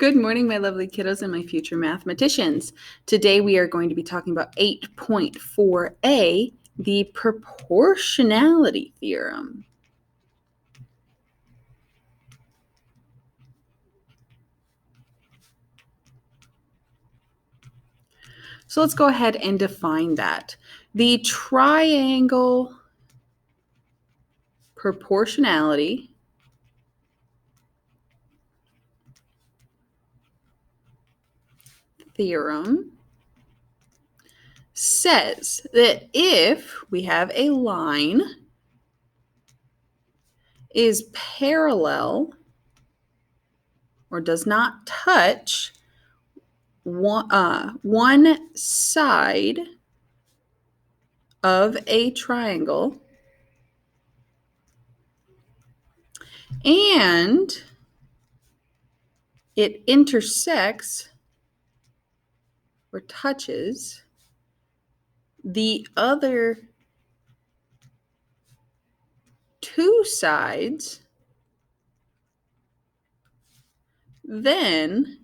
Good morning, my lovely kiddos and my future mathematicians. Today we are going to be talking about 8.4a, the proportionality theorem. So let's go ahead and define that. The triangle proportionality theorem says that if we have a line is parallel or does not touch one side of a triangle and it intersects or touches the other two sides, then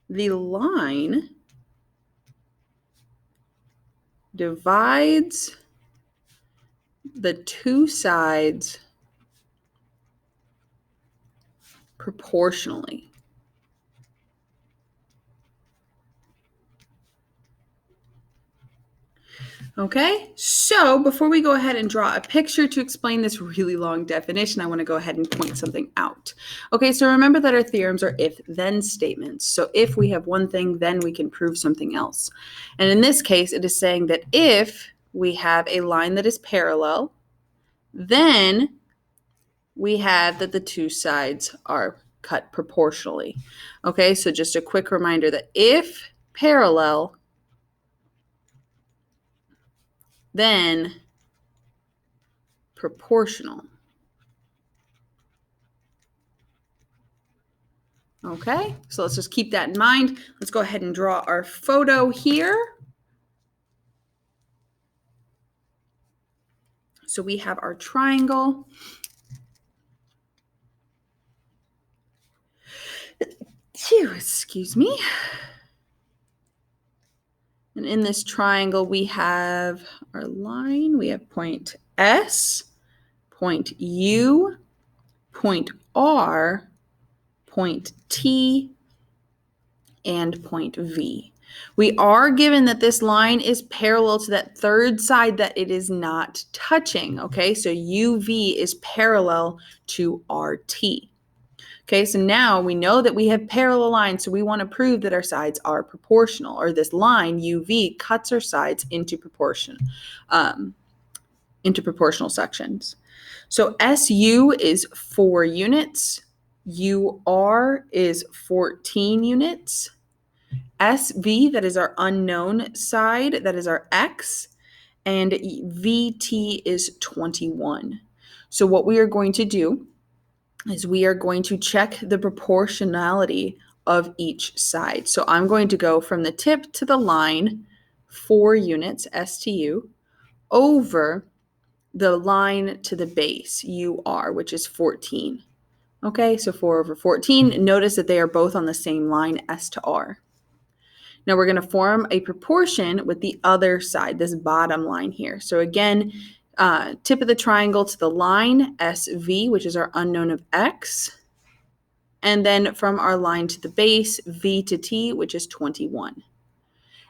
the line divides the two sides proportionally. Okay, so before we go ahead and draw a picture to explain this really long definition, I want to go ahead and point something out. Okay, so remember that our theorems are if-then statements. So if we have one thing, then we can prove something else. And in this case, it is saying that if we have a line that is parallel, then we have that the two sides are cut proportionally. Okay, so just a quick reminder that if parallel, then proportional. Okay, so let's just keep that in mind. Let's go ahead and draw our photo here. So we have our triangle. Excuse me. And in this triangle, we have our line. We have point S, point U, point R, point T, and point V. We are given that this line is parallel to that third side that it is not touching, okay? So UV is parallel to RT. Okay, so now we know that we have parallel lines, so we want to prove that our sides are proportional, or this line, UV, cuts our sides into proportional sections. So SU is 4 units, UR is 14 units, SV, that is our unknown side, that is our X, and VT is 21. So what we are going to do is we are going to check the proportionality of each side. So I'm going to go from the tip to the line, 4 units, STU, over the line to the base, UR, which is 14. Okay, so 4 over 14. Notice that they are both on the same line, S to R. Now we're going to form a proportion with the other side, this bottom line here. So again, tip of the triangle to the line, SV, which is our unknown of X. And then from our line to the base, V to T, which is 21.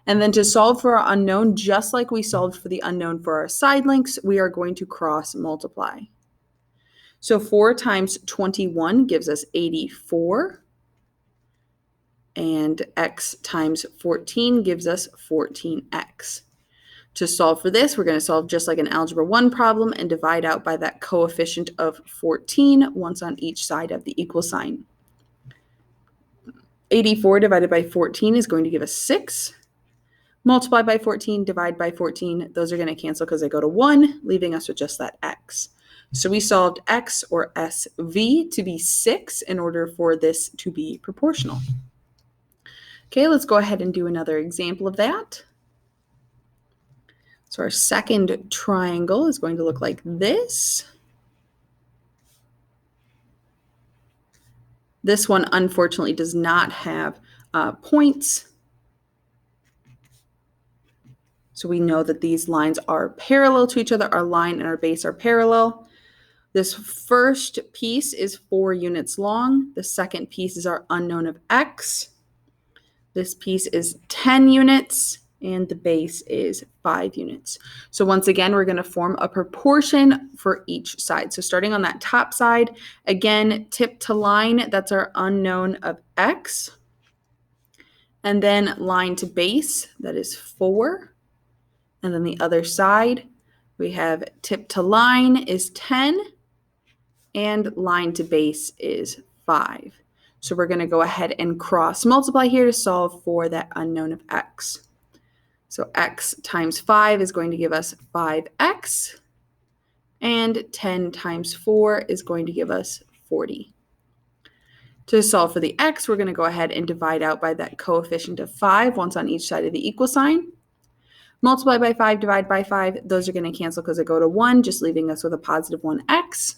And then to solve for our unknown, just like we solved for the unknown for our side lengths, we are going to cross multiply. So 4 times 21 gives us 84. And X times 14 gives us 14X. To solve for this, we're going to solve just like an Algebra 1 problem and divide out by that coefficient of 14 once on each side of the equal sign. 84 divided by 14 is going to give us 6. Multiply by 14, divide by 14. Those are going to cancel because they go to 1, leaving us with just that X. So we solved X, or SV, to be 6 in order for this to be proportional. Okay, let's go ahead and do another example of that. So our second triangle is going to look like this. 4 units, STU, 14 units, UR, 14 units, SV, 6. Multiply by 14, divide by 14. Those are going to cancel because they go to 1, leaving us with just that X. So we solved X, or SV, to be 6 in order for this to be proportional. Okay, let's go ahead and do another example of that. So our second triangle is going to look like this. This one, unfortunately, does not have points. So we know that these lines are parallel to each other. Our line and our base are parallel. This first piece is 4 units long. The second piece is our unknown of x. This piece is 10 units, and the base is 5 units. So once again, we're going to form a proportion for each side. So starting on that top side, again, tip to line, that's our unknown of x. And then line to base, that is 4. And then the other side, we have tip to line is 10, and line to base is 5. So we're going to go ahead and cross multiply here to solve for that unknown of x. So x times 5 is going to give us 5x, and 10 times 4 is going to give us 40. To solve for the x, we're going to go ahead and divide out by that coefficient of 5 once on each side of the equal sign. Multiply by 5, divide by 5. Those are going to cancel because they go to 1, just leaving us with a positive 1x.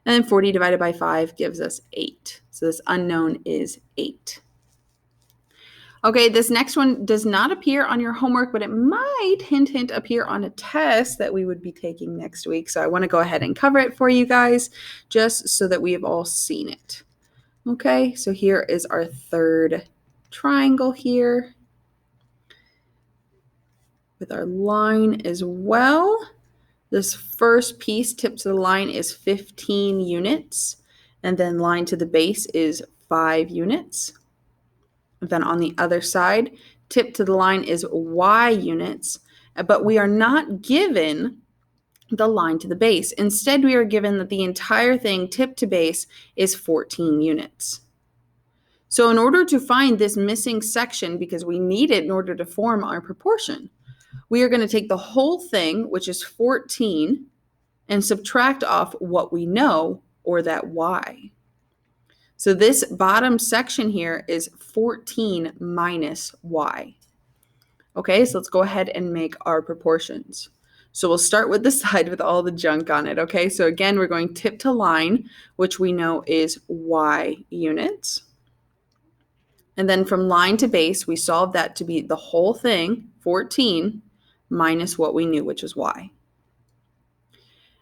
And then 40 divided by 5 gives us 8. So this unknown is 8. Okay, this next one does not appear on your homework, but it might, hint, appear on a test that we would be taking next week. So I want to go ahead and cover it for you guys just so that we have all seen it. Okay, so here is our third triangle here with our line as well. This first piece tip to the line is 15 units, and then line to the base is 5 units. And then on the other side, tip to the line is y units, but we are not given the line to the base. Instead, we are given that the entire thing, tip to base, is 14 units. So in order to find this missing section, because we need it in order to form our proportion, we are going to take the whole thing, which is 14, and subtract off what we know, or that y. So this bottom section here is 14 minus y. Okay, so let's go ahead and make our proportions. So we'll start with the side with all the junk on it, okay? So again, we're going tip to line, which we know is y units. And then from line to base, we solve that to be the whole thing, 14, minus what we knew, which is y.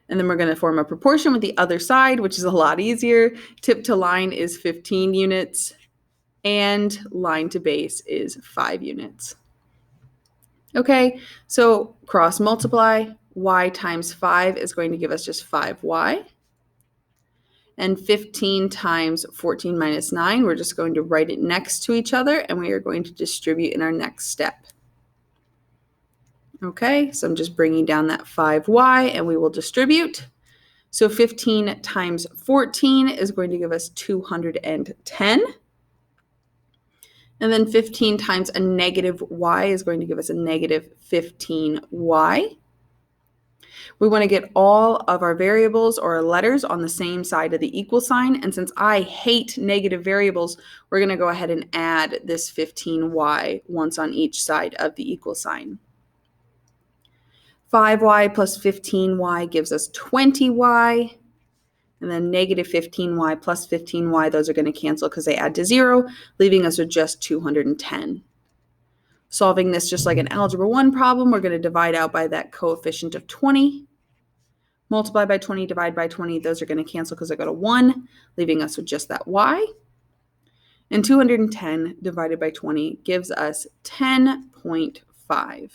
And then we're going to form a proportion with the other side, which is a lot easier. Tip to line is 15 units, and line to base is 5 units. Okay, so cross multiply. Y times 5 is going to give us just 5y. And 15 times 14 minus 9, we're just going to write it next to each other, and we are going to distribute in our next step. Okay, so I'm just bringing down that 5y, and we will distribute. So 15 times 14 is going to give us 210. And then 15 times a negative y is going to give us a negative 15y. We want to get all of our variables or our letters on the same side of the equal sign. And since I hate negative variables, we're going to go ahead and add this 15y once on each side of the equal sign. 5y plus 15y gives us 20y. And then negative 15y plus 15y, those are going to cancel because they add to 0, leaving us with just 210. Solving this just like an Algebra 1 problem, we're going to divide out by that coefficient of 20. Multiply by 20, divide by 20, those are going to cancel because they go to 1, leaving us with just that y. And 210 divided by 20 gives us 10.5.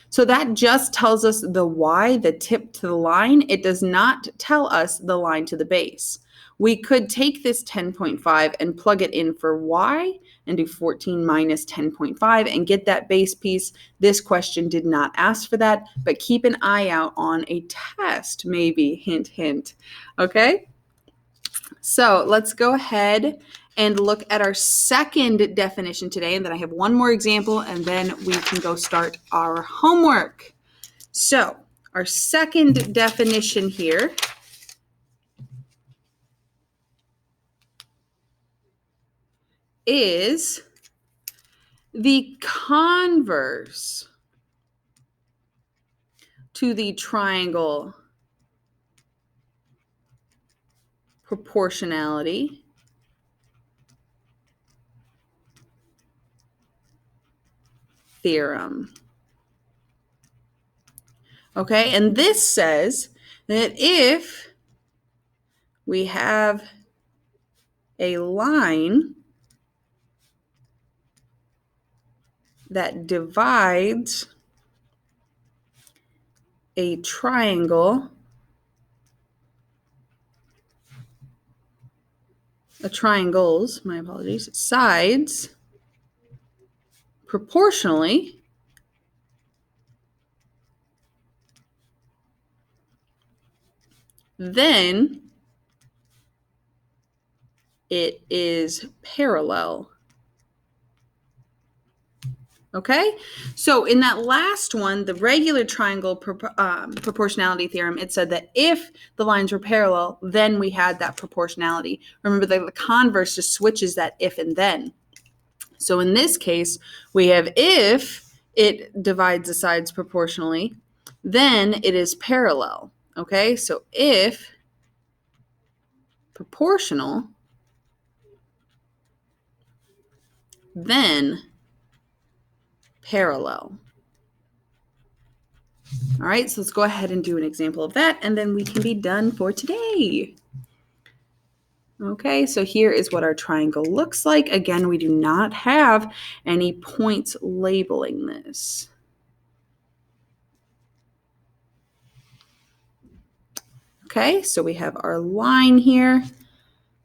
So that just tells us the y, the tip to the line. It does not tell us the line to the base. We could take this 10.5 and plug it in for y and do 14 minus 10.5 and get that base piece. This question did not ask for that, but keep an eye out on a test, maybe, hint, hint. Okay? So let's go ahead and look at our second definition today. And then I have one more example, and then we can go start our homework. So our second definition here is the converse to the triangle proportionality theorem. Okay, and this says that if we have a line that divides a triangle's sides proportionally, then it is parallel. Okay, so in that last one, the regular triangle proportionality theorem, it said that if the lines were parallel, then we had that proportionality. Remember, the converse just switches that if and then. So in this case, we have if it divides the sides proportionally, then it is parallel. Okay, so if proportional, then parallel. All right, so let's go ahead and do an example of that, and then we can be done for today. Okay, so here is what our triangle looks like. Again, we do not have any points labeling this. Okay, so we have our line here.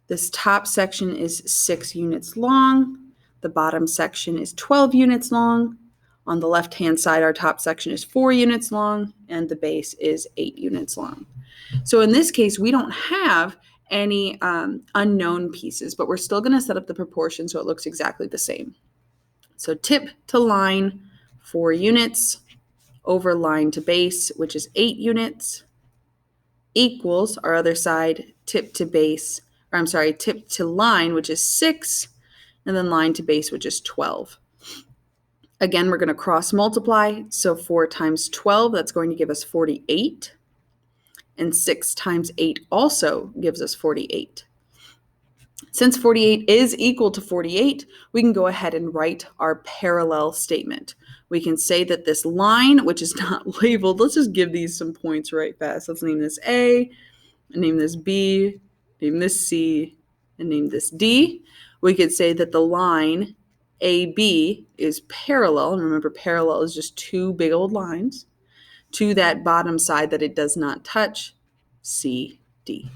This top section is 6 units long. The bottom section is 12 units long. On the left-hand side, our top section is 4 units long, and the base is 8 units long. So in this case, we don't have any unknown pieces, but we're still going to set up the proportion so it looks exactly the same. So tip to line, 4 units, over line to base, which is 8 units, equals our other side, tip to base, or I'm sorry, tip to line, which is 6, and then line to base, which is 12. Again, we're going to cross multiply. So 4 times 12, that's going to give us 48. And 6 times 8 also gives us 48. Since 48 is equal to 48, we can go ahead and write our parallel statement. We can say that this line, which is not labeled, let's just give these some points right fast. Let's name this A, name this B, name this C, and name this D. We could say that the line AB is parallel, and remember parallel is just 2 big old lines, to that bottom side that it does not touch, CD.